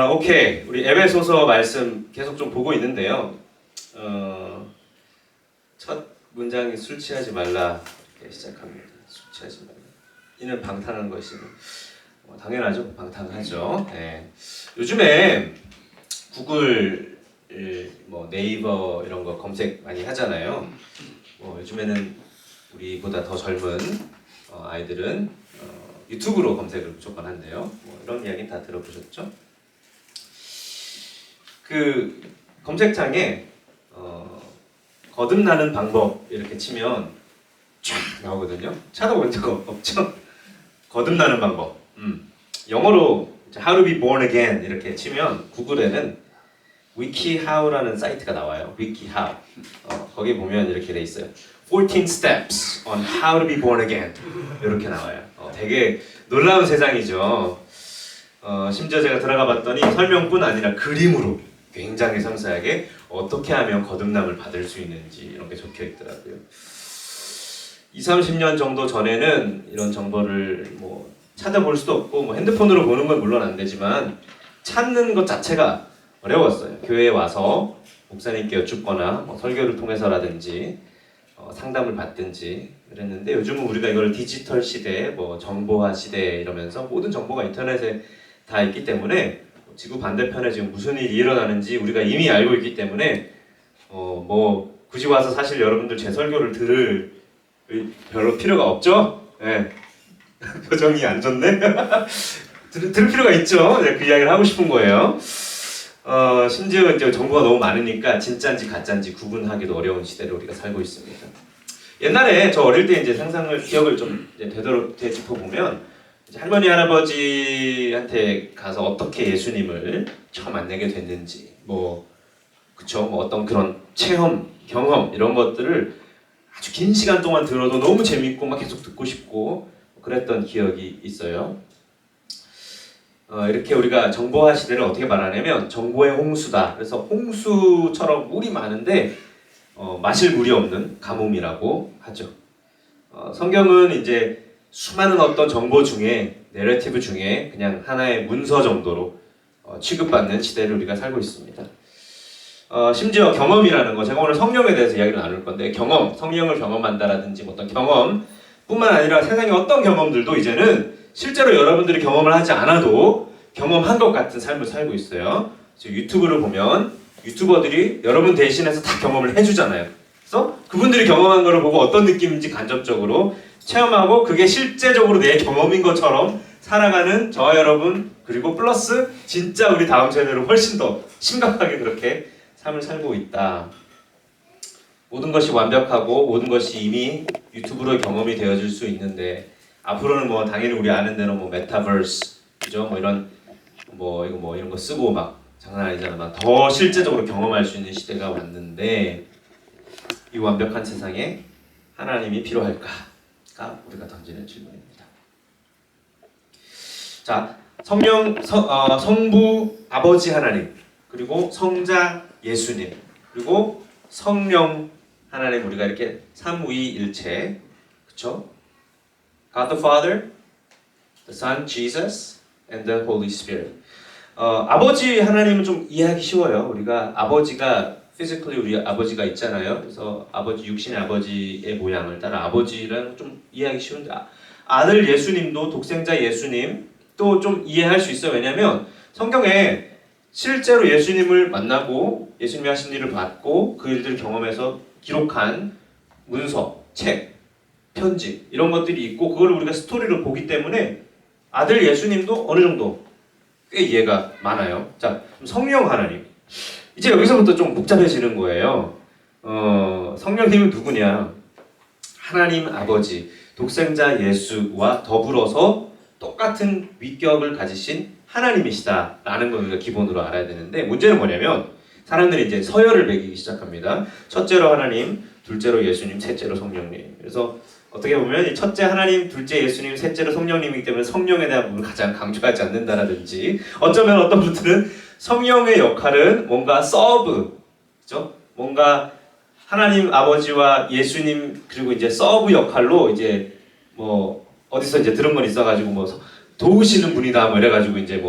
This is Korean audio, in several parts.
오케이. 우리 에베소서 말씀 계속 좀 보고 있는데요. 첫 문장이 술 취하지 말라 이렇게 시작합니다. 술 취하지 말라. 이는 방탕한 것이니 당연하죠. 방탕하죠. 네. 요즘에 구글, 네이버 이런 거 검색 많이 하잖아요. 요즘에는 우리보다 더 젊은 아이들은 유튜브로 검색을 무조건 한대요. 이런 이야기 다 들어보셨죠? 그 검색창에 거듭나는 방법 이렇게 치면 쫙 나오거든요. 찾아본 적 없죠? 거듭나는 방법. 영어로 How to be born again 이렇게 치면 구글에는 위키하우라는 사이트가 나와요. 위키하우. 거기 보면 이렇게 돼 있어요. 14 steps on how to be born again 이렇게 나와요. 되게 놀라운 세상이죠. 심지어 제가 들어가 봤더니 설명뿐 아니라 그림으로 굉장히 상세하게 어떻게 하면 거듭남을 받을 수 있는지 이런 게 적혀 있더라고요. 20-30년 정도 전에는 이런 정보를 찾아볼 수도 없고 핸드폰으로 보는 건 물론 안 되지만 찾는 것 자체가 어려웠어요. 교회에 와서 목사님께 여쭙거나 설교를 통해서라든지 상담을 받든지 그랬는데 요즘은 우리가 이걸 디지털 시대, 정보화 시대 이러면서 모든 정보가 인터넷에 다 있기 때문에 지구 반대편에 지금 무슨 일이 일어나는지 우리가 이미 알고 있기 때문에 굳이 와서 사실 여러분들 제 설교를 들을 별로 필요가 없죠? 네. 표정이 안 좋네? 들을 필요가 있죠? 그 이야기를 하고 싶은 거예요. 심지어 이제 정보가 너무 많으니까 진짜인지 가짜인지 구분하기도 어려운 시대를 우리가 살고 있습니다. 옛날에 저 어릴 때 이제 기억을 좀 되짚어 보면 할머니 할아버지한테 가서 어떻게 예수님을 처음 만나게 됐는지 어떤 그런 체험 경험 이런 것들을 아주 긴 시간 동안 들어도 너무 재밌고 막 계속 듣고 싶고 그랬던 기억이 있어요. 이렇게 우리가 정보화 시대를 어떻게 말하냐면 정보의 홍수다. 그래서 홍수처럼 물이 많은데 마실 물이 없는 가뭄이라고 하죠. 성경은 이제 수많은 어떤 정보 중에 내러티브 중에 그냥 하나의 문서 정도로 취급받는 시대를 우리가 살고 있습니다. 심지어 경험이라는 거, 제가 오늘 성령에 대해서 이야기를 나눌 건데 성령을 경험한다라든지 어떤 경험뿐만 아니라 세상의 어떤 경험들도 이제는 실제로 여러분들이 경험을 하지 않아도 경험한 것 같은 삶을 살고 있어요. 유튜브를 보면 유튜버들이 여러분 대신해서 다 경험을 해주잖아요. 그래서 그분들이 경험한 거를 보고 어떤 느낌인지 간접적으로 체험하고 그게 실제적으로 내 경험인 것처럼 살아가는 저와 여러분 그리고 플러스 진짜 우리 다음 세대는 훨씬 더 심각하게 그렇게 삶을 살고 있다. 모든 것이 완벽하고 모든 것이 이미 유튜브로 경험이 되어질 수 있는데 앞으로는 당연히 우리 아는 대로 메타버스 그죠? 이런 거 쓰고 막 장난 아니잖아. 더 실제적으로 경험할 수 있는 시대가 왔는데 이 완벽한 세상에 하나님이 필요할까가 우리가 던지는 질문입니다. 자, 성부 아버지 하나님 그리고 성자 예수님 그리고 성령 하나님 우리가 이렇게 삼위일체 그렇죠? God the Father, the Son Jesus, and the Holy Spirit. 아버지 하나님은 좀 이해하기 쉬워요. 우리가 아버지가 physically 우리 아버지가 있잖아요. 그래서 육신의 아버지의 모양을 따라 아버지는 좀 이해하기 쉬운데 아들 예수님도 독생자 예수님 또 좀 이해할 수 있어요. 왜냐하면 성경에 실제로 예수님을 만나고 예수님이 하신 일을 받고 그 일들을 경험해서 기록한 문서, 책, 편지 이런 것들이 있고 그걸 우리가 스토리로 보기 때문에 아들 예수님도 어느 정도 꽤 이해가 많아요. 자, 성령 하나님. 이제 여기서부터 좀 복잡해지는 거예요. 성령님은 누구냐? 하나님 아버지, 독생자 예수와 더불어서 똑같은 위격을 가지신 하나님이시다라는 걸 우리가 기본으로 알아야 되는데 문제는 뭐냐면 사람들이 이제 서열을 매기기 시작합니다. 첫째로 하나님, 둘째로 예수님, 셋째로 성령님. 그래서 어떻게 보면 첫째 하나님, 둘째 예수님, 셋째로 성령님이기 때문에 성령에 대한 부분을 가장 강조하지 않는다라든지 어쩌면 어떤 분들은 성령의 역할은 뭔가 서브, 그죠? 뭔가 하나님 아버지와 예수님 그리고 이제 서브 역할로 이제 어디서 이제 들은 건 있어가지고 도우시는 분이다 이래가지고 이제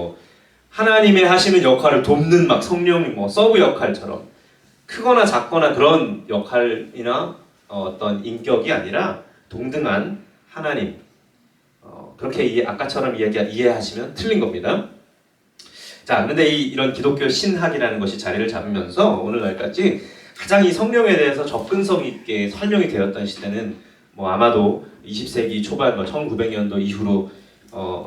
하나님의 하시는 역할을 돕는 막 성령님 뭐 서브 역할처럼 크거나 작거나 그런 역할이나 어떤 인격이 아니라 동등한 하나님. 그렇게 아까처럼 이해하시면 틀린 겁니다. 자, 그런데 이런 기독교 신학이라는 것이 자리를 잡으면서 오늘날까지 가장 이 성령에 대해서 접근성 있게 설명이 되었던 시대는 뭐 아마도 20세기 초반 1900년도 이후로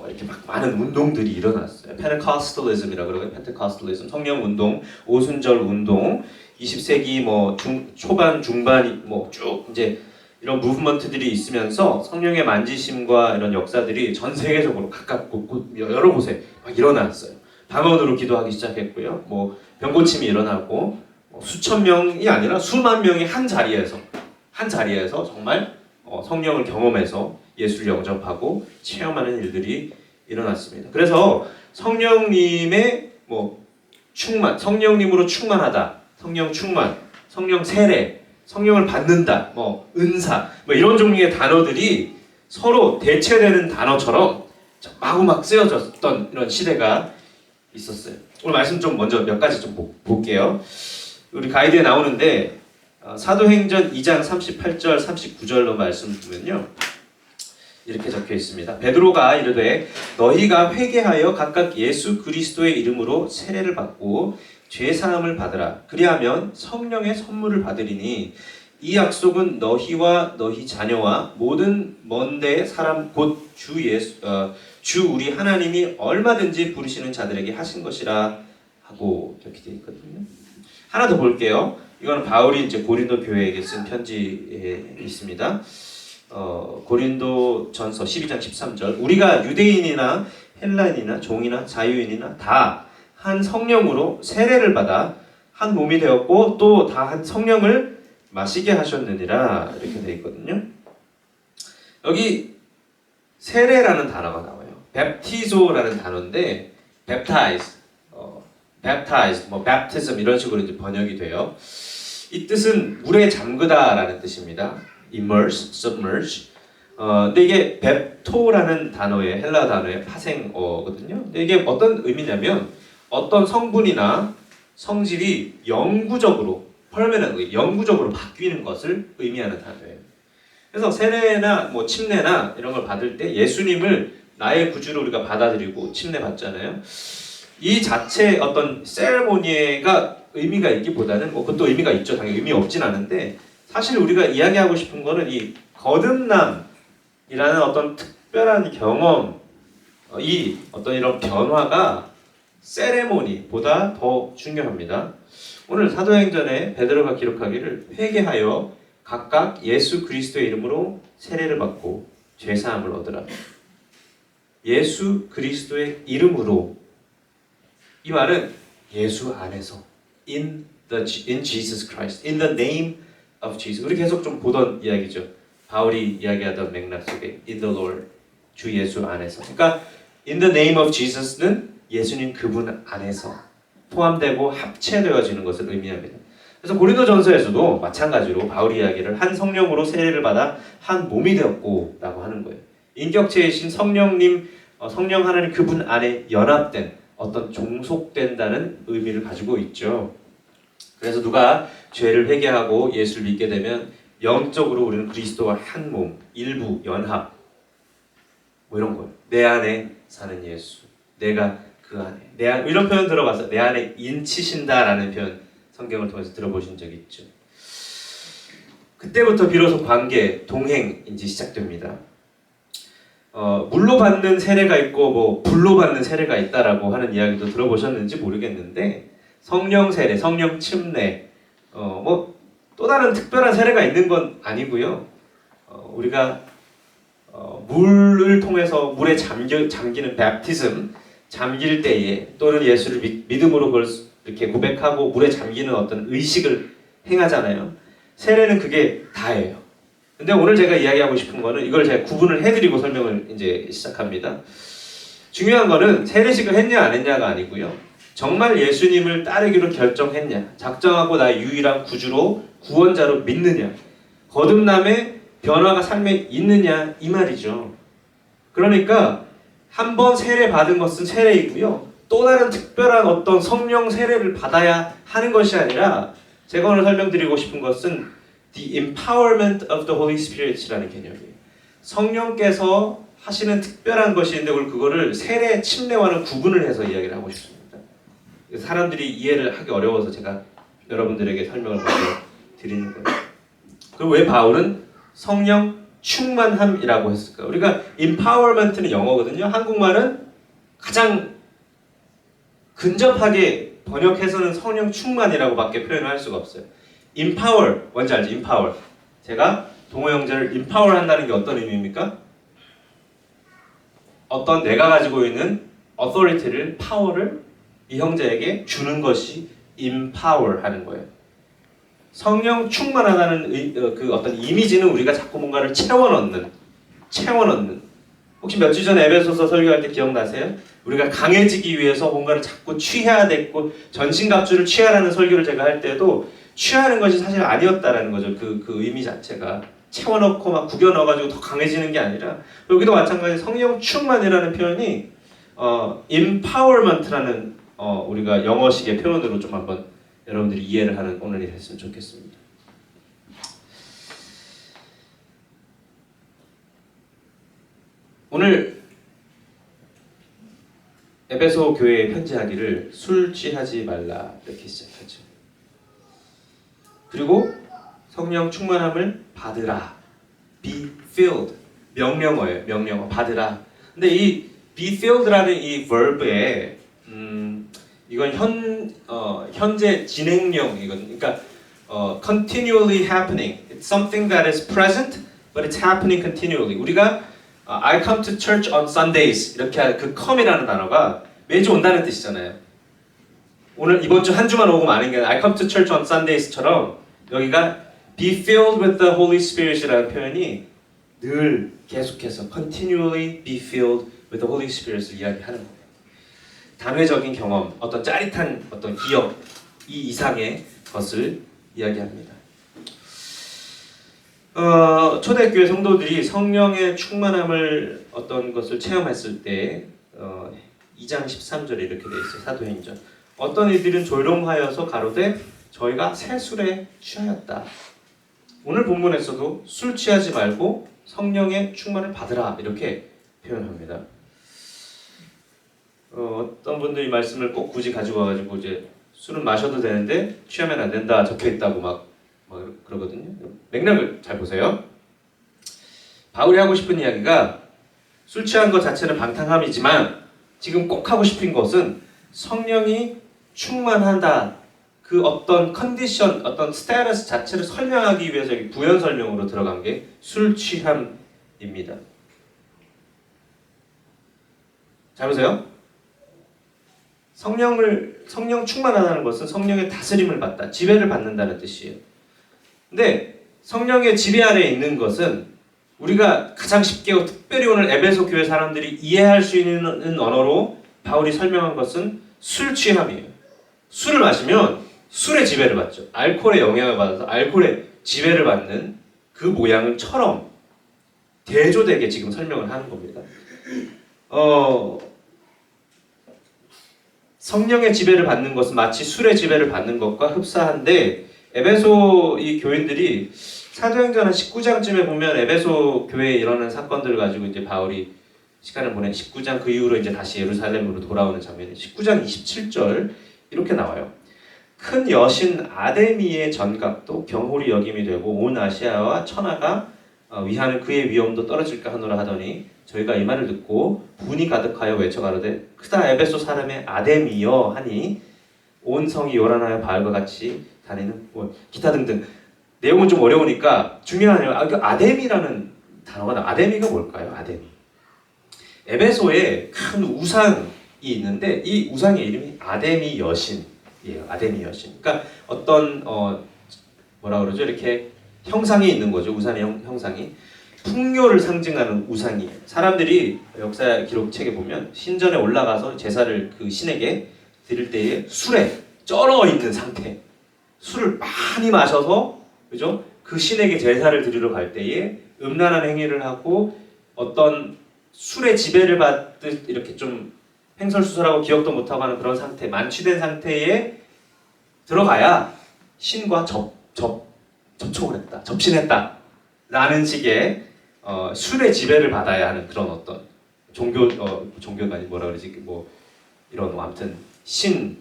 이렇게 막 많은 운동들이 일어났어요. 펜테코스탈리즘이라고 그러고 펜테코스탈리즘, 성령 운동, 오순절 운동, 20세기 뭐 초반 중반 뭐 쭉 이제 이런 무브먼트들이 있으면서 성령의 만지심과 이런 역사들이 전 세계적으로 각각 여러 곳에 막 일어났어요. 방언으로 기도하기 시작했고요. 뭐 병고침이 일어나고 수천 명이 아니라 수만 명이 한 자리에서 정말 성령을 경험해서 예수를 영접하고 체험하는 일들이 일어났습니다. 그래서 성령님의 뭐 충만, 성령님으로 충만하다, 성령 충만, 성령 세례, 성령을 받는다, 뭐 은사, 뭐 이런 종류의 단어들이 서로 대체되는 단어처럼 마구 막 쓰여졌던 이런 시대가 있었어요. 오늘 말씀 좀 먼저 몇 가지 좀 볼게요. 우리 가이드에 나오는데 사도행전 2장 38절 39절로 말씀 보면요. 이렇게 적혀 있습니다. 베드로가 이르되 너희가 회개하여 각각 예수 그리스도의 이름으로 세례를 받고 죄 사함을 받으라. 그리하면 성령의 선물을 받으리니 이 약속은 너희와 너희 자녀와 모든 먼 데 사람 곧 주 우리 하나님이 얼마든지 부르시는 자들에게 하신 것이라 하고 이렇게 되어 있거든요. 하나 더 볼게요. 이거는 바울이 이제 고린도 교회에게 쓴 편지에 있습니다. 고린도 전서 12장 13절 우리가 유대인이나 헬라인이나 종이나 자유인이나 다 한 성령으로 세례를 받아 한 몸이 되었고 또 다 한 성령을 마시게 하셨느니라 이렇게 되어 있거든요. 여기 세례라는 단어가 나와요. 뵙티조라는 단어인데 baptize, 뭐 baptism 이런 식으로 이제 번역이 돼요. 이 뜻은 물에 잠그다라는 뜻입니다. immerse, submerge. 근데 이게 벡토라는 단어의 헬라 단어의 파생어거든요. 근데 이게 어떤 의미냐면 어떤 성분이나 성질이 영구적으로 permanently 영구적으로 바뀌는 것을 의미하는 단어예요. 그래서 세례나 뭐 침례나 이런 걸 받을 때 예수님을 나의 구주로 우리가 받아들이고 침례 받잖아요. 이 자체 어떤 세레모니가 의미가 있기보다는 뭐 그것도 의미가 있죠. 당연히 의미 없진 않은데 사실 우리가 이야기하고 싶은 거는 이 거듭남이라는 어떤 특별한 경험, 이 어떤 이런 변화가 세레모니보다 더 중요합니다. 오늘 사도행전에 베드로가 기록하기를 회개하여 각각 예수 그리스도의 이름으로 세례를 받고 죄 사함을 얻으라. 예수 그리스도의 이름으로 이 말은 예수 안에서 in Jesus Christ, in the name of Jesus. 우리 계속 좀 보던 이야기죠. 바울이 이야기하던 맥락 속에 in the Lord, 주 예수 안에서. 그러니까 in the name of Jesus는 예수님 그분 안에서 포함되고 합체되어지는 것을 의미합니다. 그래서 고린도전서에서도 마찬가지로 바울이 이야기를 한 성령으로 세례를 받아 한 몸이 되었고 라고 하는 거예요. 인격체이신 성령님, 성령 하나님 그분 안에 연합된 어떤 종속된다는 의미를 가지고 있죠. 그래서 누가 죄를 회개하고 예수를 믿게 되면 영적으로 우리는 그리스도와 한 몸, 일부, 연합 뭐 이런 거예요. 내 안에 사는 예수, 내가 그 안에, 이런 표현 들어봤어요. 내 안에 인치신다라는 표현 성경을 통해서 들어보신 적 있죠. 그때부터 비로소 관계, 동행이 시작됩니다. 물로 받는 세례가 있고 뭐 불로 받는 세례가 있다라고 하는 이야기도 들어보셨는지 모르겠는데 성령 세례, 성령 침례, 뭐 또 다른 특별한 세례가 있는 건 아니고요. 우리가 물을 통해서 물에 잠기는 베프티즘, 잠길 때에 또는 예수를 믿음으로 그걸 이렇게 고백하고 물에 잠기는 어떤 의식을 행하잖아요. 세례는 그게 다예요. 근데 오늘 제가 이야기하고 싶은 거는 이걸 제가 구분을 해드리고 설명을 이제 시작합니다. 중요한 거는 세례식을 했냐 안 했냐가 아니고요. 정말 예수님을 따르기로 결정했냐, 작정하고 나의 유일한 구주로 구원자로 믿느냐, 거듭남의 변화가 삶에 있느냐 이 말이죠. 그러니까 한 번 세례 받은 것은 세례이고요. 또 다른 특별한 어떤 성령 세례를 받아야 하는 것이 아니라 제가 오늘 설명드리고 싶은 것은 the empowerment of the Holy Spirit이라는 개념이에요. 성령께서 하시는 특별한 것이 있는데 그거를 세례, 침례와는 구분을 해서 이야기를 하고 싶습니다. 사람들이 이해를 하기 어려워서 제가 여러분들에게 설명을 먼저 드리는 거예요. 그리고 왜 바울은 성령 충만함이라고 했을까? 우리가 empowerment는 영어거든요. 한국말은 가장 근접하게 번역해서는 성령 충만이라고 밖에 표현을 할 수가 없어요. empower, 뭔지 알죠? empower. 제가 동호 형제를 empower 한다는 게 어떤 의미입니까? 어떤 내가 가지고 있는 authority를, 파워를 이 형제에게 주는 것이 empower 하는 거예요. 성령 충만하다는 그 어떤 이미지는 우리가 자꾸 뭔가를 채워 넣는. 혹시 몇 주 전에 에베소서 설교할 때 기억나세요? 우리가 강해지기 위해서 뭔가를 자꾸 취해야 됐고 전신갑주를 취하라는 설교를 제가 할 때도 취하는 것이 사실 아니었다라는 거죠. 그 의미 자체가 채워넣고 막 구겨 넣어가지고 더 강해지는 게 아니라 여기도 마찬가지 성령 충만이라는 표현이 empowerment라는 우리가 영어식의 표현으로 좀 한번 여러분들이 이해를 하는 오늘이 됐으면 좋겠습니다. 오늘 에베소 교회에 편지하기를 술 취하지 말라 이렇게 시작하죠. 그리고 성령 충만함을 받으라. Be filled. 명령어예요. 명령어. 받으라. 근데 이 be filled라는 이 verb에 이건 현재 진행형이거든요. 그러니까 continually happening. It's something that is present, but it's happening continually. 우리가 I come to church on Sundays 이렇게 그 come이라는 단어가 매주 온다는 뜻이잖아요. 오늘 이번 주 한 주만 오고 마는 게 아니라 I come to church on Sundays처럼 여기가 be filled with the Holy Spirit이라는 표현이 늘 계속해서 continually be filled with the Holy Spirit을 이야기하는 거예요. 단회적인 경험, 어떤 짜릿한 어떤 기억 이 이상의 것을 이야기합니다. 초대교회 성도들이 성령의 충만함을 어떤 것을 체험했을 때 2장 13절에 이렇게 되어 있어요. 사도행전. 어떤 이들은 조롱하여서 가로되 저희가 새 술에 취하였다. 오늘 본문에서도 술 취하지 말고 성령의 충만을 받으라 이렇게 표현합니다. 어떤 분들이 말씀을 꼭 굳이 가지고 와가지고 이제 술은 마셔도 되는데 취하면 안 된다 적혀 있다고 막 그러거든요. 맥락을 잘 보세요. 바울이 하고 싶은 이야기가 술 취한 것 자체는 방탕함이지만 지금 꼭 하고 싶은 것은 성령이 충만하다. 그 어떤 컨디션, 어떤 스테이터스 자체를 설명하기 위해서 부연 설명으로 들어간 게 술 취함입니다. 잘 보세요. 성령 충만하다는 것은 성령의 다스림을 받다, 지배를 받는다는 뜻이에요. 근데 성령의 지배 아래에 있는 것은 우리가 가장 쉽게 특별히 오늘 에베소 교회 사람들이 이해할 수 있는 언어로 바울이 설명한 것은 술 취함이에요. 술을 마시면 술의 지배를 받죠. 알코올의 영향을 받아서 알코올의 지배를 받는 그 모양을처럼 대조되게 지금 설명을 하는 겁니다. 성령의 지배를 받는 것은 마치 술의 지배를 받는 것과 흡사한데 에베소 이 교인들이 사도행전 19장쯤에 보면 에베소 교회에 일어난 사건들을 가지고 이제 바울이 시간을 보내 19장 그 이후로 이제 다시 예루살렘으로 돌아오는 장면이 19장 27절 이렇게 나와요. 큰 여신 아데미의 전각도 경홀히 여김이 되고 온 아시아와 천하가 위하는 그의 위엄도 떨어질까 하노라 하더니 저희가 이 말을 듣고 분이 가득하여 외쳐가로되 크다 에베소 사람의 아데미여 하니 온 성이 요란하여 바알과 같이 다니는 기타 등등. 내용은 좀 어려우니까 중요한 그 아데미라는 단어가 아데미가 뭘까요? 아데미. 에베소에 큰 우상이 있는데 이 우상의 이름이 아데미 여신이에요. 아데미 여신. 그러니까 어떤 뭐라 그러죠? 이렇게 형상이 있는 거죠. 우상의 형상이. 풍요를 상징하는 우상이에요. 사람들이 역사 기록책에 보면 신전에 올라가서 제사를 그 신에게 드릴 때에 술에 쩔어 있는 상태. 술을 많이 마셔서 그죠? 그 신에게 제사를 드리러 갈 때에 음란한 행위를 하고 어떤 술의 지배를 받듯 이렇게 좀 횡설수설하고 기억도 못하고 하는 그런 상태, 만취된 상태에 들어가야 신과 접촉을 했다, 접신했다 라는 식의 술의 지배를 받아야 하는 그런 어떤 종교가 아니 뭐라 그러지, 뭐 이런 아무튼 신을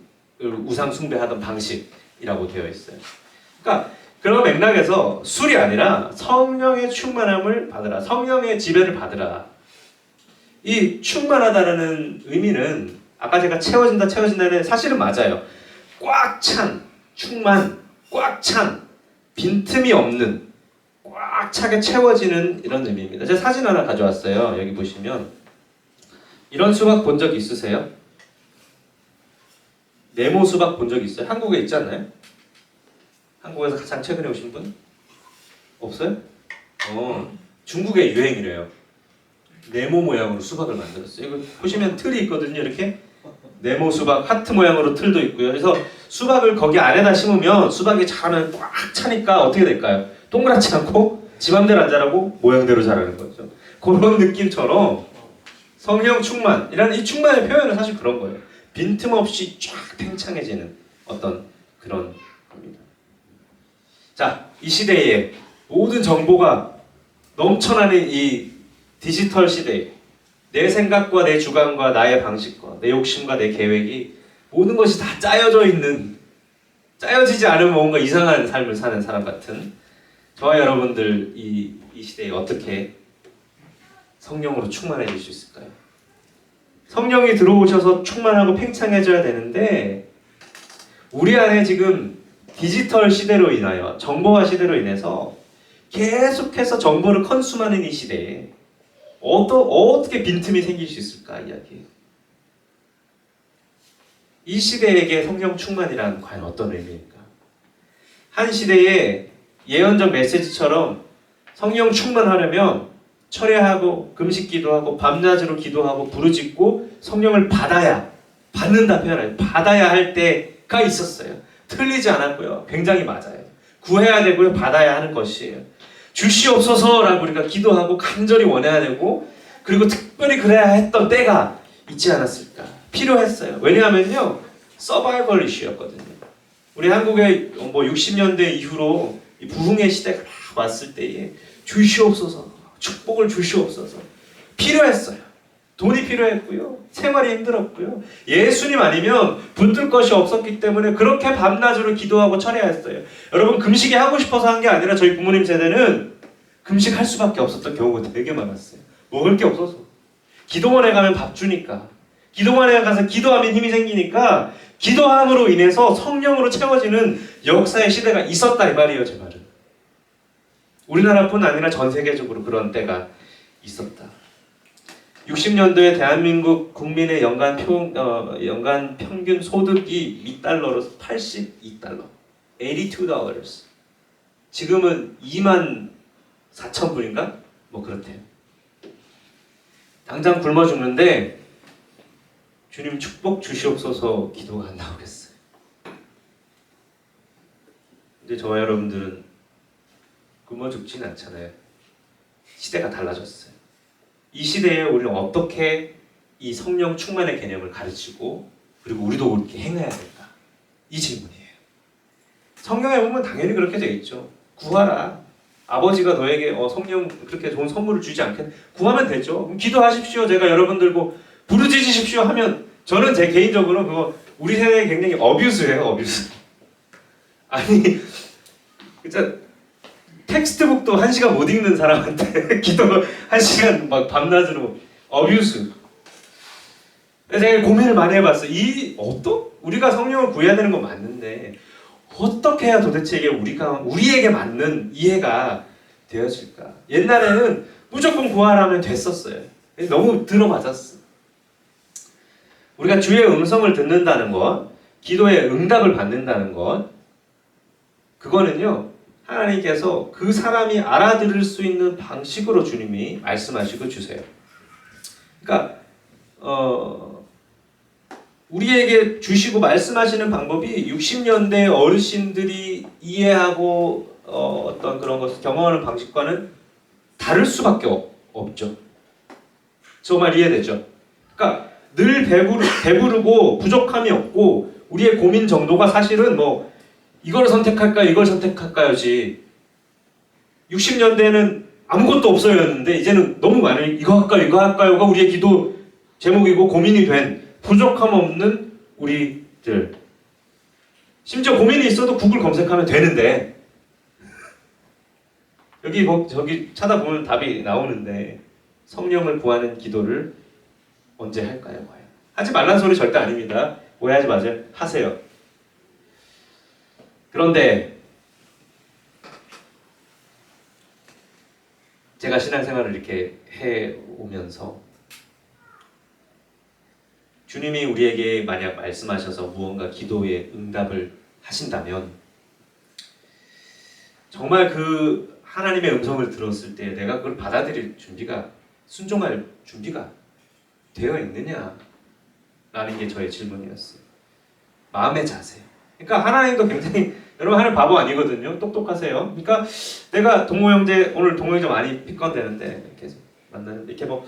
우상 숭배하던 방식이라고 되어 있어요. 그러니까 그런 맥락에서 술이 아니라 성령의 충만함을 받으라, 성령의 지배를 받으라. 이 충만하다라는 의미는 아까 제가 채워진다는 사실은 맞아요. 꽉 찬 충만, 꽉 찬 빈틈이 없는, 꽉 차게 채워지는 이런 의미입니다. 제가 사진 하나 가져왔어요. 여기 보시면 이런 수박 본 적 있으세요? 네모 수박 본 적 있어요? 한국에 있지 않나요? 한국에서 가장 최근에 오신 분? 없어요? 중국의 유행이래요. 네모 모양으로 수박을 만들었어요. 이거 보시면 틀이 있거든요. 이렇게 네모 수박, 하트 모양으로 틀도 있고요. 그래서 수박을 거기 안에다 심으면 수박이 자라면 꽉 차니까 어떻게 될까요? 동그랗지 않고 지 맘대로 안 자라고 모양대로 자라는 거죠. 그런 느낌처럼 성령 충만이라는 이 충만의 표현은 사실 그런 거예요. 빈틈없이 쫙 팽창해지는 어떤 그런 겁니다. 자, 이 시대에 모든 정보가 넘쳐나는 이 디지털 시대에 내 생각과 내 주관과 나의 방식과 내 욕심과 내 계획이 모든 것이 다 짜여져 있는, 짜여지지 않으면 뭔가 이상한 삶을 사는 사람 같은 저와 여러분들 이 시대에 어떻게 성령으로 충만해질 수 있을까요? 성령이 들어오셔서 충만하고 팽창해져야 되는데 우리 안에 지금 디지털 시대로 인하여 정보화 시대로 인해서 계속해서 정보를 컨수하는 이 시대에 어떻게 빈틈이 생길 수 있을까 이야기해요. 이 시대에게 성령 충만이란 과연 어떤 의미일까? 한 시대에 예언적 메시지처럼 성령 충만하려면 철야하고 금식 기도하고 밤낮으로 기도하고 부르짖고 성령을 받는다 표현해요. 받아야 할 때가 있었어요. 틀리지 않았고요. 굉장히 맞아요. 구해야 되고요. 받아야 하는 것이에요. 주시옵소서라고 우리가 기도하고 간절히 원해야 되고 그리고 특별히 그래야 했던 때가 있지 않았을까? 필요했어요. 왜냐하면요. 서바이벌 이슈였거든요. 우리 한국의 뭐 60년대 이후로 이 부흥의 시대가 왔을 때에 주시옵소서, 축복을 주시옵소서 필요했어요. 돈이 필요했고요. 생활이 힘들었고요. 예수님 아니면 붙들 것이 없었기 때문에 그렇게 밤낮으로 기도하고 철야했어요. 여러분 금식이 하고 싶어서 한 게 아니라 저희 부모님 세대는 금식할 수밖에 없었던 경우가 되게 많았어요. 먹을 게 없어서. 기도원에 가면 밥 주니까. 기도원에 가서 기도하면 힘이 생기니까 기도함으로 인해서 성령으로 채워지는 역사의 시대가 있었다 이 말이에요. 제 말은. 우리나라뿐 아니라 전 세계적으로 그런 때가 있었다. 60년도에 대한민국 국민의 연간 평균 소득이 미달러로 82달러. $82. 지금은 24,000불인가? 뭐 그렇대요. 당장 굶어 죽는데 주님 축복 주시옵소서 기도가 안 나오겠어요. 근데 저와 여러분들은 굶어 죽진 않잖아요. 시대가 달라졌어요. 이 시대에 우리는 어떻게 이 성령 충만의 개념을 가르치고 그리고 우리도 그렇게 행해야 될까? 이 질문이에요. 성경에 보면 당연히 그렇게 되어 있죠. 구하라. 아버지가 너에게 성령 그렇게 좋은 선물을 주지 않겠네. 구하면 되죠. 그럼 기도하십시오. 제가 여러분들고 부르짖으십시오 하면 저는 제 개인적으로 그거 우리 세대에 굉장히 어뷰스예요. 어뷰스. 아니 진짜 텍스트북도 1시간 못 읽는 사람한테 기도 1시간 막 밤낮으로 어뷰스. 제가 고민을 많이 해봤어요. 우리가 성령을 구해야 되는 건 맞는데 어떻게 해야 도대체 이게 우리에게 맞는 이해가 되어질까? 옛날에는 무조건 구하라면 됐었어요. 너무 들어맞았어. 우리가 주의 음성을 듣는다는 것, 기도의 응답을 받는다는 것, 그거는요. 하나님께서 그 사람이 알아들을 수 있는 방식으로 주님이 말씀하시고 주세요. 그러니까 우리에게 주시고 말씀하시는 방법이 60년대 어르신들이 이해하고 어떤 그런 것을 경험하는 방식과는 다를 수밖에 없죠. 정말 이해되죠? 그러니까 늘 배부르고 부족함이 없고 우리의 고민 정도가 사실은 뭐 이걸 선택할까 이걸 선택할까요지 60년대에는 아무것도 없어였는데 이제는 너무 많은 이거 할까요가 우리의 기도 제목이고 고민이 된 부족함 없는 우리들. 심지어 고민이 있어도 구글 검색하면 되는데 여기 뭐 저기 찾아보면 답이 나오는데 성령을 구하는 기도를 언제 할까요? 과연? 하지 말라는 소리 절대 아닙니다. 오해하지 마세요. 하세요. 그런데 제가 신앙생활을 이렇게 해오면서 주님이 우리에게 만약 말씀하셔서 무언가 기도에 응답을 하신다면 정말 그 하나님의 음성을 들었을 때 내가 그걸 받아들일 준비가 순종할 준비가 되어 있느냐 라는 게 저의 질문이었어요. 마음의 자세. 그러니까 하나님도 굉장히 여러분 하나님 바보 아니거든요. 똑똑하세요. 그러니까 내가 동호 형제 오늘 동호 형제 많이 픽건되는데 계속 만나는데 이렇게 뭐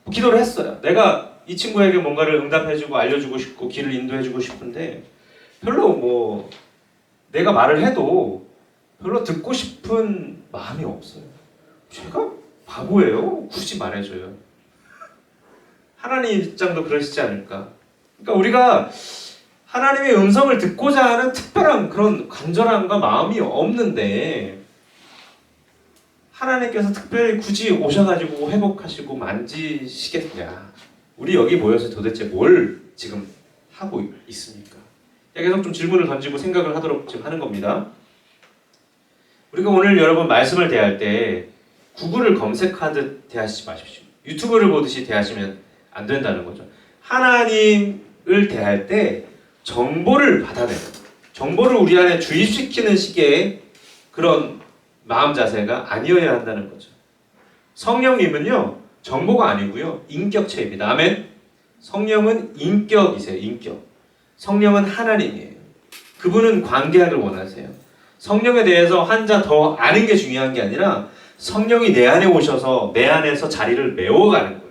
기도를 했어요. 내가 이 친구에게 뭔가를 응답해주고 알려주고 싶고 길을 인도해주고 싶은데 별로 뭐 내가 말을 해도 별로 듣고 싶은 마음이 없어요. 제가 바보예요? 굳이 말해줘요. 하나님 입장도 그러시지 않을까? 그러니까 우리가 하나님의 음성을 듣고자 하는 특별한 그런 간절함과 마음이 없는데 하나님께서 특별히 굳이 오셔가지고 회복하시고 만지시겠냐? 우리 여기 모여서 도대체 뭘 지금 하고 있습니까? 계속 좀 질문을 던지고 생각을 하도록 지금 하는 겁니다. 우리가 오늘 여러분 말씀을 대할 때 구글을 검색하듯 대하시지 마십시오. 유튜브를 보듯이 대하시면 안 된다는 거죠. 하나님을 대할 때 정보를 받아내는, 정보를 우리 안에 주입시키는 식의 그런 마음 자세가 아니어야 한다는 거죠. 성령님은요, 정보가 아니고요, 인격체입니다. 아멘? 성령은 인격이세요, 인격. 성령은 하나님이에요. 그분은 관계를 원하세요. 성령에 대해서 한자 더 아는 게 중요한 게 아니라 성령이 내 안에 오셔서 내 안에서 자리를 메워가는 거예요.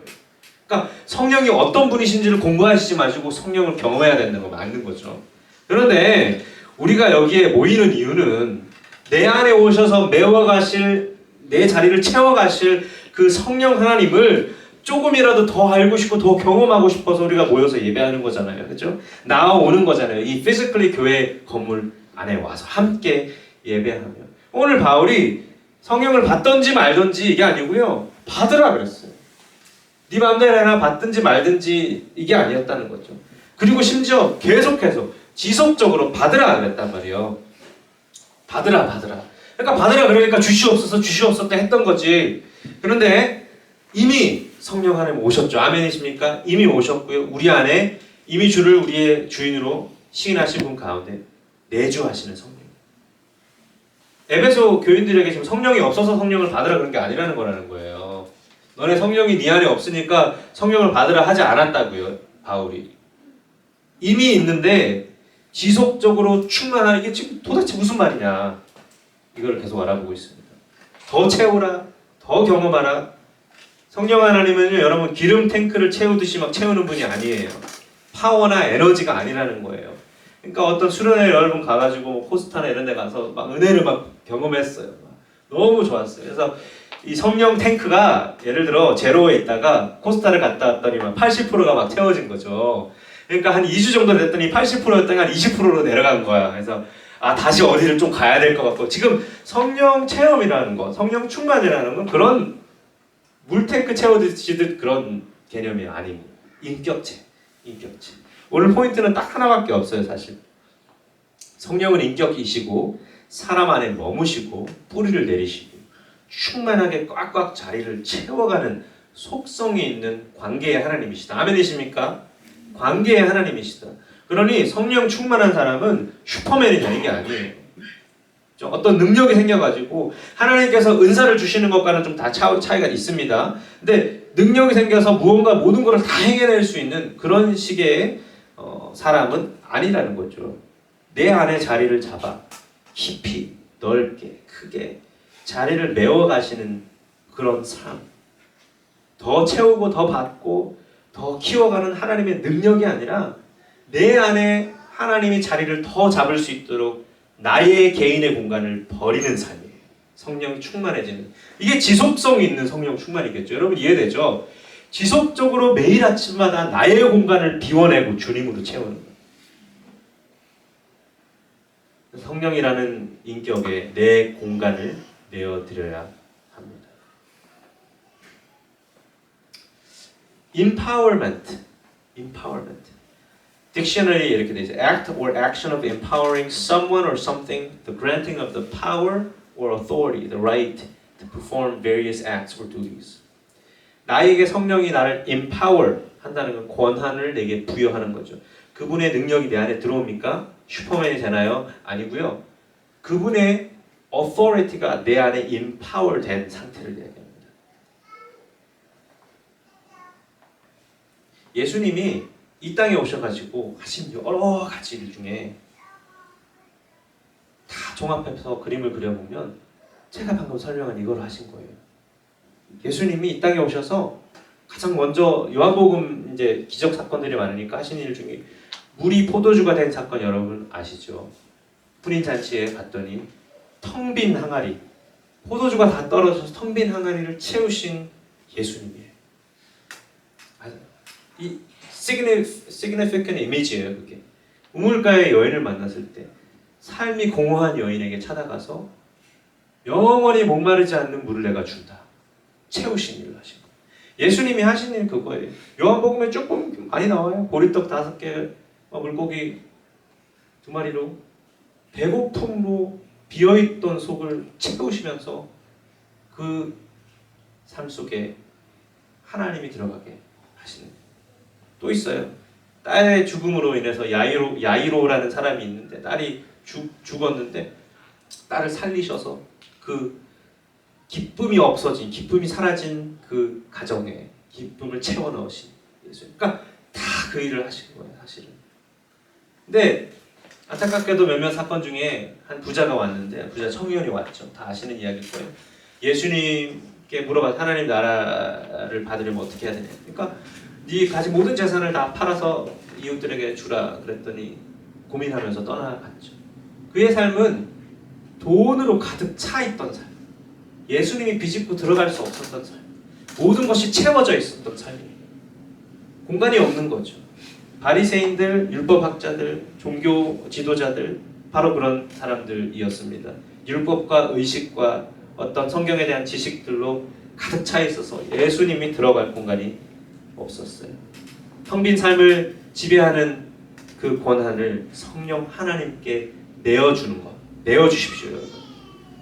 그러니까 성령이 어떤 분이신지를 공부하시지 마시고 성령을 경험해야 된다는 거 맞는 거죠. 그런데 우리가 여기에 모이는 이유는 내 안에 오셔서 메워가실, 내 자리를 채워가실 그 성령 하나님을 조금이라도 더 알고 싶고 더 경험하고 싶어서 우리가 모여서 예배하는 거잖아요. 그렇죠? 나와오는 거잖아요. 이 피지컬리 교회 건물 안에 와서 함께 예배하며. 오늘 바울이 성령을 받든지 말든지 이게 아니고요. 받으라 그랬어요. 네 마음대로 해라 받든지 말든지 이게 아니었다는 거죠. 그리고 심지어 계속해서 지속적으로 받으라 그랬단 말이에요. 받으라. 그러니까 받으라 그러니까 주시옵소서 했던 거지. 그런데 이미 성령 하나님 오셨죠. 아멘이십니까? 이미 오셨고요. 우리 안에 이미 주를 우리의 주인으로 시인하신 분 가운데 내주하시는 성령. 에베소 교인들에게 지금 성령이 없어서 성령을 받으라 그런 게 아니라는 거라는 거예요. 너네 성령이 네 안에 없으니까 성령을 받으라 하지 않았다고요. 바울이. 이미 있는데 지속적으로 충만한 이게 지금 도대체 무슨 말이냐. 이걸 계속 알아보고 있습니다. 더 채우라. 더 경험하라. 성령 하나님은요, 여러분 기름 탱크를 채우듯이 막 채우는 분이 아니에요. 파워나 에너지가 아니라는 거예요. 그러니까 어떤 수련회 여러분 가가지고 코스타나 이런 데 가서 막 은혜를 막 경험했어요. 너무 좋았어요. 그래서 이 성령 탱크가 예를 들어 제로에 있다가 코스타를 갔다 왔더니 막 80%가 막 채워진 거죠. 그러니까 한 2주 정도 됐더니 80%였더니 한 20%로 내려간 거야. 그래서 다시 어디를 좀 가야 될 것 같고 지금 성령 체험이라는 거, 성령 충만이라는 건 그런 물탱크 채워지듯 그런 개념이 아닙니다. 인격체. 오늘 포인트는 딱 하나밖에 없어요, 사실. 성령은 인격이시고 사람 안에 머무시고 뿌리를 내리시고 충만하게 꽉꽉 자리를 채워가는 속성이 있는 관계의 하나님이시다. 아멘이십니까? 관계의 하나님이시다. 그러니 성령 충만한 사람은 슈퍼맨이 되는 게 아니에요. 어떤 능력이 생겨가지고 하나님께서 은사를 주시는 것과는 좀 다 차이가 있습니다. 근데 능력이 생겨서 무언가 모든 것을 다 해결할 수 있는 그런 식의 사람은 아니라는 거죠. 내 안에 자리를 잡아 깊이 넓게 크게 자리를 메워가시는 그런 삶. 더 채우고 더 받고 더 키워가는 하나님의 능력이 아니라 내 안에 하나님이 자리를 더 잡을 수 있도록 나의 개인의 공간을 버리는 삶이에요. 성령이 충만해지는. 이게 지속성이 있는 성령 충만이겠죠. 여러분 이해되죠? 지속적으로 매일 아침마다 나의 공간을 비워내고 주님으로 채우는 거예요. 성령이라는 인격에 내 공간을 내어드려야 합니다. Empowerment. 딕셔너리에 이렇게 돼 있어요. Act or action of empowering someone or something, the granting of the power or authority, the right to perform various acts or duties. 나에게 성령이 나를 empower 한다는 건 권한을 내게 부여하는 거죠. 그분의 능력이 내 안에 들어옵니까? 슈퍼맨이 되나요? 아니고요. 그분의 authority가 내 안에 empower 된 상태를 이야기합니다. 예수님이 이 땅에 오셔가지고 하신 여러 가지 일 중에 다 종합해서 그림을 그려보면 제가 방금 설명한 이걸 하신 거예요. 예수님이 이 땅에 오셔서 가장 먼저 요한복음 이제 기적 사건들이 많으니까 하신 일 중에 물이 포도주가 된 사건 여러분 아시죠? 혼인 잔치에 갔더니 텅 빈 항아리, 포도주가 다 떨어져서 텅 빈 항아리를 채우신 예수님이에요. 이 significant image예요. 그게 우물가의 여인을 만났을 때 삶이 공허한 여인에게 찾아가서 영원히 목마르지 않는 물을 내가 준다. 채우신 일을 하신 거예요. 예수님이 하신 일 그거예요. 요한복음에 조금 많이 나와요. 보리떡 5개, 물고기 2마리로 배고픔으로 비어있던 속을 채우시면서 그 삶 속에 하나님이 들어가게 하시는 거예요. 또 있어요. 딸의 죽음으로 인해서 야이로라는 사람이 있는데 딸이 죽었는데 딸을 살리셔서 그 기쁨이 없어진, 기쁨이 사라진 그 가정에 기쁨을 채워 넣으신 예수님. 그러니까 다 그 일을 하신 거예요, 사실은. 근데 안타깝게도 몇몇 사건 중에 한 부자가 왔는데, 부자 청년이 왔죠. 다 아시는 이야기일 거예요. 예수님께 물어봐, 하나님 나라를 받으려면 어떻게 해야 되냐. 그러니까 네 가진 모든 재산을 다 팔아서 이웃들에게 주라 그랬더니 고민하면서 떠나갔죠. 그의 삶은 돈으로 가득 차 있던 삶. 예수님이 비집고 들어갈 수 없었던 삶. 모든 것이 채워져 있었던 삶이에요. 공간이 없는 거죠. 바리새인들, 율법학자들, 종교 지도자들 바로 그런 사람들이었습니다. 율법과 의식과 어떤 성경에 대한 지식들로 가득 차 있어서 예수님이 들어갈 공간이 없었어요. 텅 빈 삶을 지배하는 그 권한을 성령 하나님께 내어주는 것. 내어주십시오, 여러분.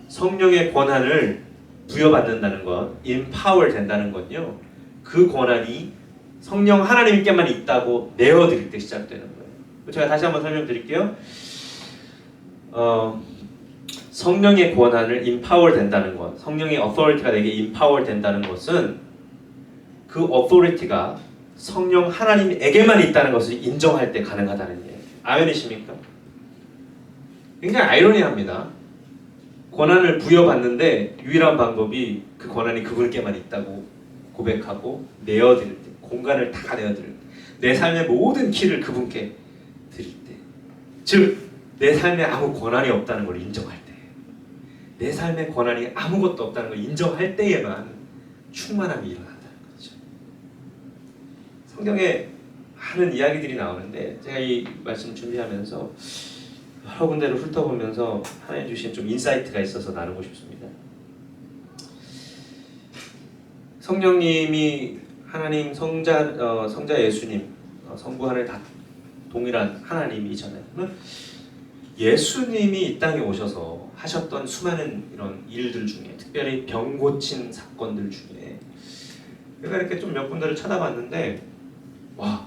성령의 권한을 부여받는다는 것, empower 된다는 건요. 그 권한이 성령 하나님께만 있다고 내어드릴 때 시작되는 거예요. 제가 다시 한번 설명드릴게요. 성령의 권한을 empower 된다는 것, 성령의 authority가 내게 empower 된다는 것은 그 authority가 성령 하나님에게만 있다는 것을 인정할 때 가능하다는 얘기예요. 아멘이십니까? 굉장히 아이러니합니다. 권한을 부여받는데 유일한 방법이 그 권한이 그분께만 있다고 고백하고 내어드릴 때, 공간을 다 내어드릴 때, 내 삶의 모든 키를 그분께 드릴 때, 즉 내 삶에 아무 권한이 없다는 걸 인정할 때, 내 삶의 권한이 아무것도 없다는 걸 인정할 때에만 충만함이 일어난다는 거죠. 성경에 많은 이야기들이 나오는데 제가 이 말씀 준비하면서 여러 군데를 훑어보면서 하나님 주신 좀 인사이트가 있어서 나누고 싶습니다. 성령님이 하나님 성자 예수님 성부 하늘 다 동일한 하나님이잖아요. 예수님이 이 땅에 오셔서 하셨던 수많은 이런 일들 중에 특별히 병 고친 사건들 중에 제가 이렇게 좀 몇 군데를 찾아봤는데 와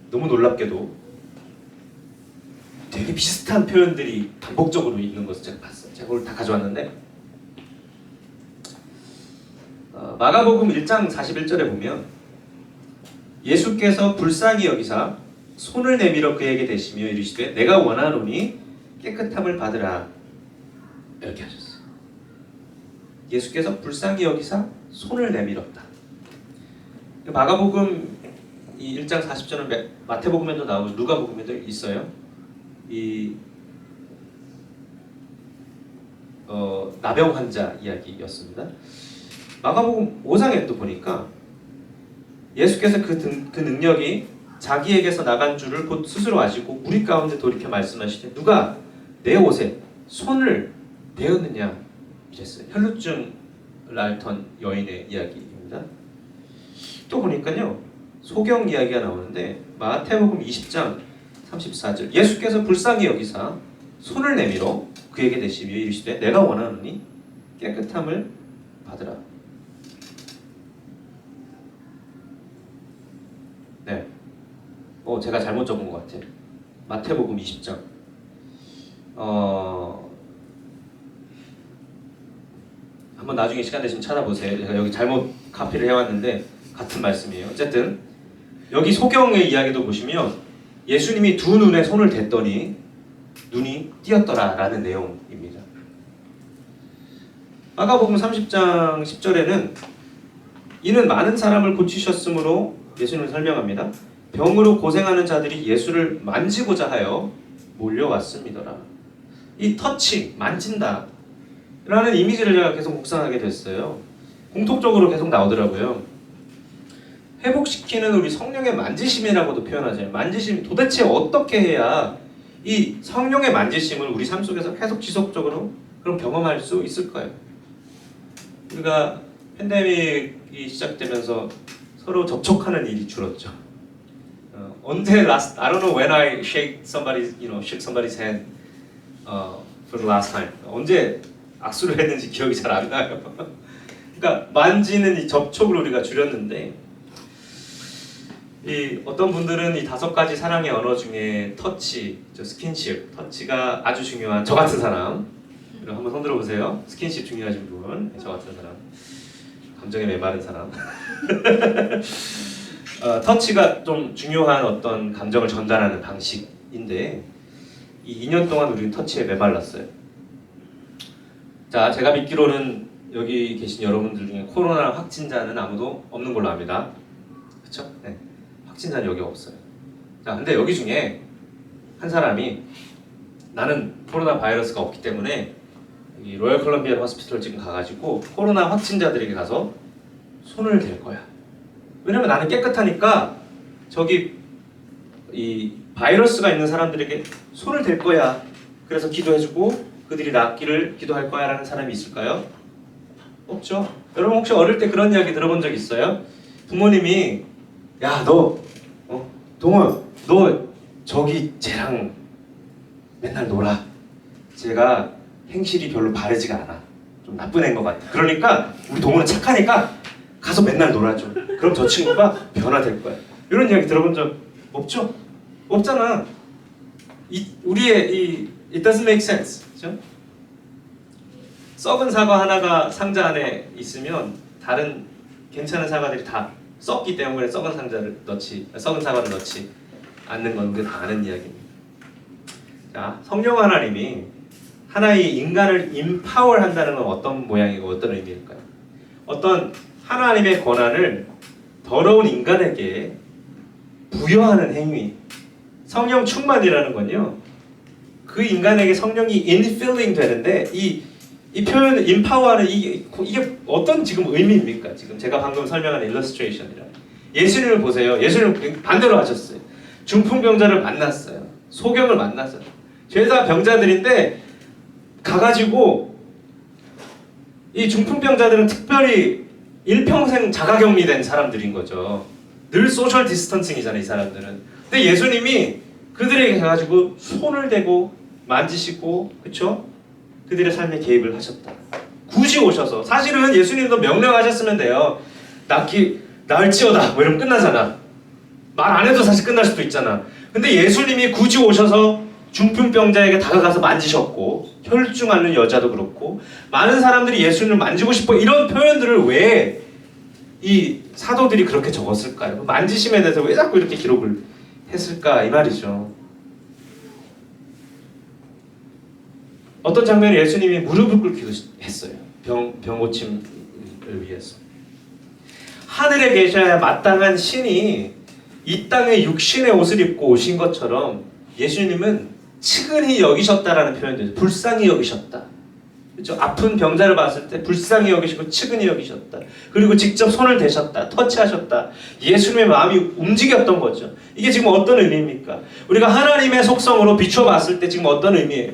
너무 놀랍게도 되게 비슷한 표현들이 반복적으로 있는 것을 제가 봤어요. 제가 그걸 다 가져왔는데 마가복음 1장 41절에 보면 예수께서 불쌍히 여기사 손을 내밀어 그에게 대시며 이르시되 내가 원하노니 깨끗함을 받으라 이렇게 하셨어요. 예수께서 불쌍히 여기사 손을 내밀었다. 마가복음 이 1장 40절은 마태복음에도 나오고 누가복음에도 있어요. 이 나병 환자 이야기였습니다. 마가복음 5장에 또 보니까 예수께서 그 능력이 자기에게서 나간 줄을 곧 스스로 아시고 무리 가운데 돌이켜 말씀하시되 누가 내 옷에 손을 대었느냐 이랬어요. 혈루증을 앓던 여인의 이야기입니다. 또 보니까요 소경 이야기가 나오는데 마태복음 20장 34절 예수께서 불쌍히 여기사 손을 내밀어 그에게 대시며 이르시되 내가 원하노니 깨끗함을 받으라. 네, 제가 잘못 적은 것 같아요. 마태복음 20장 한번 나중에 시간 되시면 찾아보세요. 제가 여기 잘못 카피를 해왔는데 같은 말씀이에요. 어쨌든 여기 소경의 이야기도 보시면 예수님이 두 눈에 손을 댔더니 눈이 띄었더라 라는 내용입니다. 마가복음 30장 10절에는 이는 많은 사람을 고치셨으므로 예수님을 설명합니다. 병으로 고생하는 자들이 예수를 만지고자 하여 몰려왔습니다라. 이 터치, 만진다 라는 이미지를 제가 계속 묵상하게 됐어요. 공통적으로 계속 나오더라고요. 회복시키는 우리 성령의 만지심이라고도 표현하잖아요. 만지심 도대체 어떻게 해야 이 성령의 만지심을 우리 삶 속에서 계속 지속적으로 그럼 경험할 수 있을까요? 우리가 팬데믹이 시작되면서 서로 접촉하는 일이 줄었죠. 언제 last I don't know when I shake somebody's hand for the last time. 언제 악수를 했는지 기억이 잘 안 나요. 그러니까 만지는 이 접촉을 우리가 줄였는데 이 어떤 분들은 이 5가지 사랑의 언어 중에 터치, 스킨십, 터치가 아주 중요한 저 같은 사람 한번 손 들어보세요. 스킨십 중요하신 분, 저 같은 사람, 감정에 메마른 사람. 터치가 좀 중요한 어떤 감정을 전달하는 방식인데 이 2년 동안 우리는 터치에 메말랐어요. 자, 제가 믿기로는 여기 계신 여러분들 중에 코로나 확진자는 아무도 없는 걸로 압니다. 그렇죠? 네. 확진자는 여기 없어요. 자, 근데 여기 중에 한 사람이 나는 코로나 바이러스가 없기 때문에 이 로열 콜롬비아 호스피털 지금 가가지고 코로나 확진자들에게 가서 손을 댈 거야. 왜냐면 나는 깨끗하니까 저기 이 바이러스가 있는 사람들에게 손을 댈 거야. 그래서 기도해주고 그들이 낫기를 기도할 거야 라는 사람이 있을까요? 없죠. 여러분 혹시 어릴 때 그런 이야기 들어본 적 있어요? 부모님이 야 너 동호 너 저기 쟤랑 맨날 놀아. 쟤가 행실이 별로 바르지가 않아. 좀 나쁜 애인 것 같아. 그러니까 우리 동호는 착하니까 가서 맨날 놀아줘. 그럼 저 친구가 변화될 거야. 이런 이야기 들어본 적 없죠? 없잖아. 우리의 it doesn't make sense. 그죠? 썩은 사과 하나가 상자 안에 있으면 다른 괜찮은 사과들이 다 썩기 때문에 썩은 사과를 넣지 않는 건 우리가 다 아는 이야기입니다. 자, 성령 하나님이 하나의 인간을 임파월 한다는 건 어떤 모양이고 어떤 의미일까요? 어떤 하나님의 권한을 더러운 인간에게 부여하는 행위. 성령 충만이라는 건요. 그 인간에게 성령이 infilling 되는데 이 표현을 empower하는 이게 어떤 지금 의미입니까? 지금 제가 방금 설명한 illustration이라. 예수님을 보세요. 예수님은 반대로 하셨어요. 중풍병자를 만났어요. 소경을 만났어요. 죄다 병자들인데 가가지고 이 중풍병자들은 특별히 일평생 자가격리된 사람들인 거죠. 늘 소셜 디스턴싱이잖아요, 이 사람들은. 근데 예수님이 그들에게 가가지고 손을 대고 만지시고, 그렇죠? 그들의 삶에 개입을 하셨다. 굳이 오셔서 사실은 예수님도 명령하셨으면 돼요. 나을지어다 뭐 이러면 끝나잖아. 말 안 해도 사실 끝날 수도 있잖아. 근데 예수님이 굳이 오셔서 중풍병자에게 다가가서 만지셨고 혈중 앓는 여자도 그렇고 많은 사람들이 예수님을 만지고 싶어 이런 표현들을 왜 이 사도들이 그렇게 적었을까요? 만지심에 대해서 왜 자꾸 이렇게 기록을 했을까 이 말이죠. 어떤 장면에 예수님이 무릎을 꿇기도 했어요. 병 고침을 위해서. 하늘에 계셔야 마땅한 신이 이 땅에 육신의 옷을 입고 오신 것처럼 예수님은 측은히 여기셨다라는 표현이 돼요. 불쌍히 여기셨다. 그렇죠? 아픈 병자를 봤을 때 불쌍히 여기시고 측은히 여기셨다. 그리고 직접 손을 대셨다. 터치하셨다. 예수님의 마음이 움직였던 거죠. 이게 지금 어떤 의미입니까? 우리가 하나님의 속성으로 비추어 봤을 때 지금 어떤 의미예요?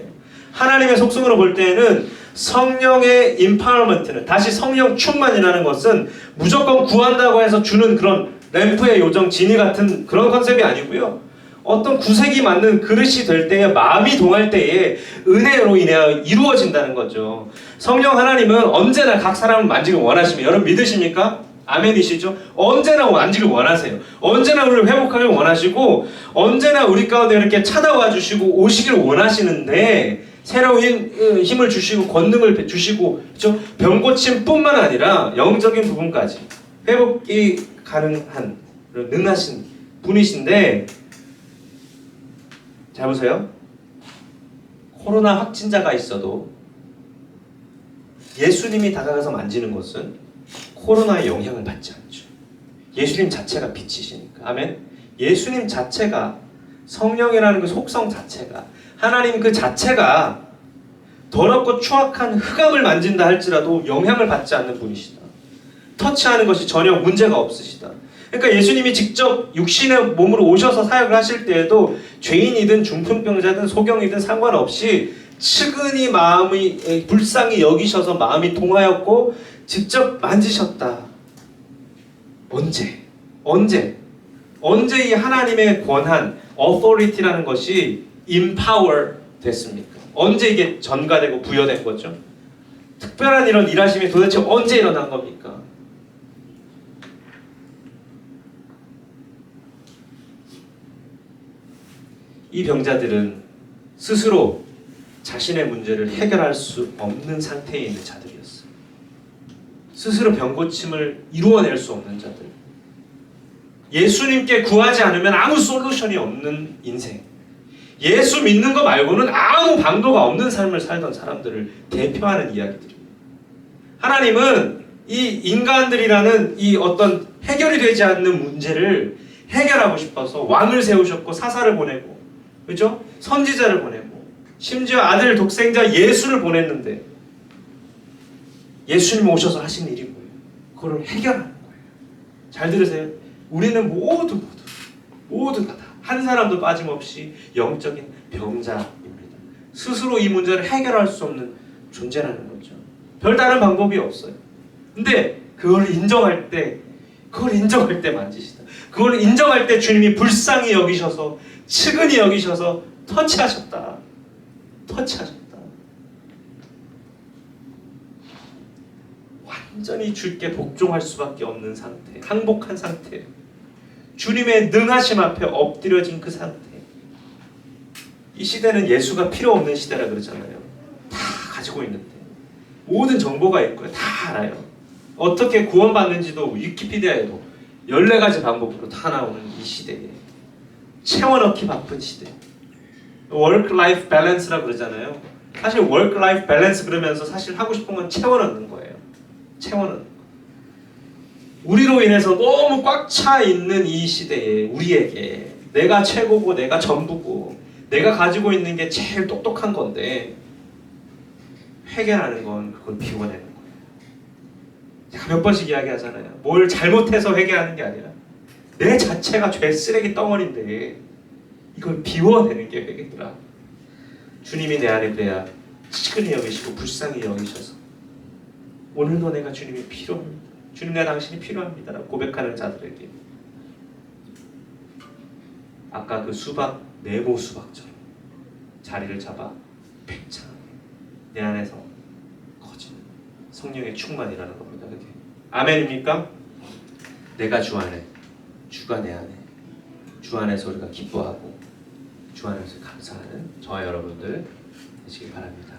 하나님의 속성으로 볼 때는 성령의 임파워먼트는, 다시 성령 충만이라는 것은 무조건 구한다고 해서 주는 그런 램프의 요정, 지니 같은 그런 컨셉이 아니고요. 어떤 구색이 맞는 그릇이 될 때에, 마음이 동할 때에 은혜로 인하여 이루어진다는 거죠. 성령 하나님은 언제나 각 사람을 만지길 원하시면, 여러분 믿으십니까? 아멘이시죠? 언제나 만지길 원하세요. 언제나 우리를 회복하길 원하시고, 언제나 우리 가운데 이렇게 찾아와 주시고 오시길 원하시는데, 새로운 힘을 주시고 권능을 주시고, 그렇죠? 병고침뿐만 아니라 영적인 부분까지 회복이 가능한 능하신 분이신데, 잘 보세요. 코로나 확진자가 있어도 예수님이 다가가서 만지는 것은 코로나의 영향을 받지 않죠. 예수님 자체가 빛이시니까. 아멘. 예수님 자체가, 성령이라는 그 속성 자체가, 하나님 그 자체가 더럽고 추악한 흑암을 만진다 할지라도 영향을 받지 않는 분이시다. 터치하는 것이 전혀 문제가 없으시다. 그러니까 예수님이 직접 육신의 몸으로 오셔서 사역을 하실 때에도 죄인이든 중풍병자든 소경이든 상관없이 측은히 마음이 불쌍히 여기셔서 마음이 동하였고 직접 만지셨다. 언제 이 하나님의 권한, authority라는 것이 empower 됐습니까? 언제 이게 전가되고 부여된 거죠? 특별한 이런 일하심이 도대체 언제 일어난 겁니까? 이 병자들은 스스로 자신의 문제를 해결할 수 없는 상태에 있는 자들이었어요. 스스로 병고침을 이루어낼 수 없는 자들. 예수님께 구하지 않으면 아무 솔루션이 없는 인생. 예수 믿는 거 말고는 아무 방도가 없는 삶을 살던 사람들을 대표하는 이야기들입니다. 하나님은 이 인간들이라는 이 어떤 해결이 되지 않는 문제를 해결하고 싶어서 왕을 세우셨고 사사를 보내고, 그렇죠? 선지자를 보내고, 심지어 아들 독생자 예수를 보냈는데 예수님 오셔서 하신 일이 뭐예요? 그걸 해결하는 거예요. 잘 들으세요. 우리는 모두 다 한 사람도 빠짐없이 영적인 병자입니다. 스스로 이 문제를 해결할 수 없는 존재라는 거죠. 별다른 방법이 없어요. 근데 그걸 인정할 때 만지시다. 그걸 인정할 때 주님이 불쌍히 여기셔서, 측은히 여기셔서 터치하셨다. 완전히 주께 복종할 수밖에 없는 상태, 항복한 상태, 주님의 능하심 앞에 엎드려진 그 상태. 이 시대는 예수가 필요 없는 시대라 그러잖아요. 다 가지고 있는데, 모든 정보가 있고요. 다 알아요. 어떻게 구원받는지도 위키피디아에도 14가지 방법으로 다 나오는 이 시대에 채워넣기 바쁜 시대. 워크-라이프 밸런스라 그러잖아요. 사실 워크-라이프 밸런스 그러면서 사실 하고 싶은 건 채워넣는 거예요. 채워넣는 거. 우리로 인해서 너무 꽉 차 있는 이 시대에 우리에게 내가 최고고 내가 전부고 내가 가지고 있는 게 제일 똑똑한 건데, 회개하는 건 그걸 비워내는 거예요. 제가 몇 번씩 이야기하잖아요. 뭘 잘못해서 회개하는 게 아니라 내 자체가 죄 쓰레기 덩어리인데 이걸 비워내는 게 회개더라. 주님이 내 안에 그래야 측은히 여기시고 불쌍히 여기셔서 오늘도 내가 주님이 필요합니다. 주님, 내가 당신이 필요합니다 라고 고백하는 자들에게 아까 그 수박, 네모 수박처럼 자리를 잡아 팽창하게 내 안에서 커지는 성령의 충만이라는 겁니다. 그게 아멘입니까? 내가 주 안에, 주가 내 안에, 주 안에서 우리가 기뻐하고 주 안에서 감사하는 저와 여러분들 되시길 바랍니다.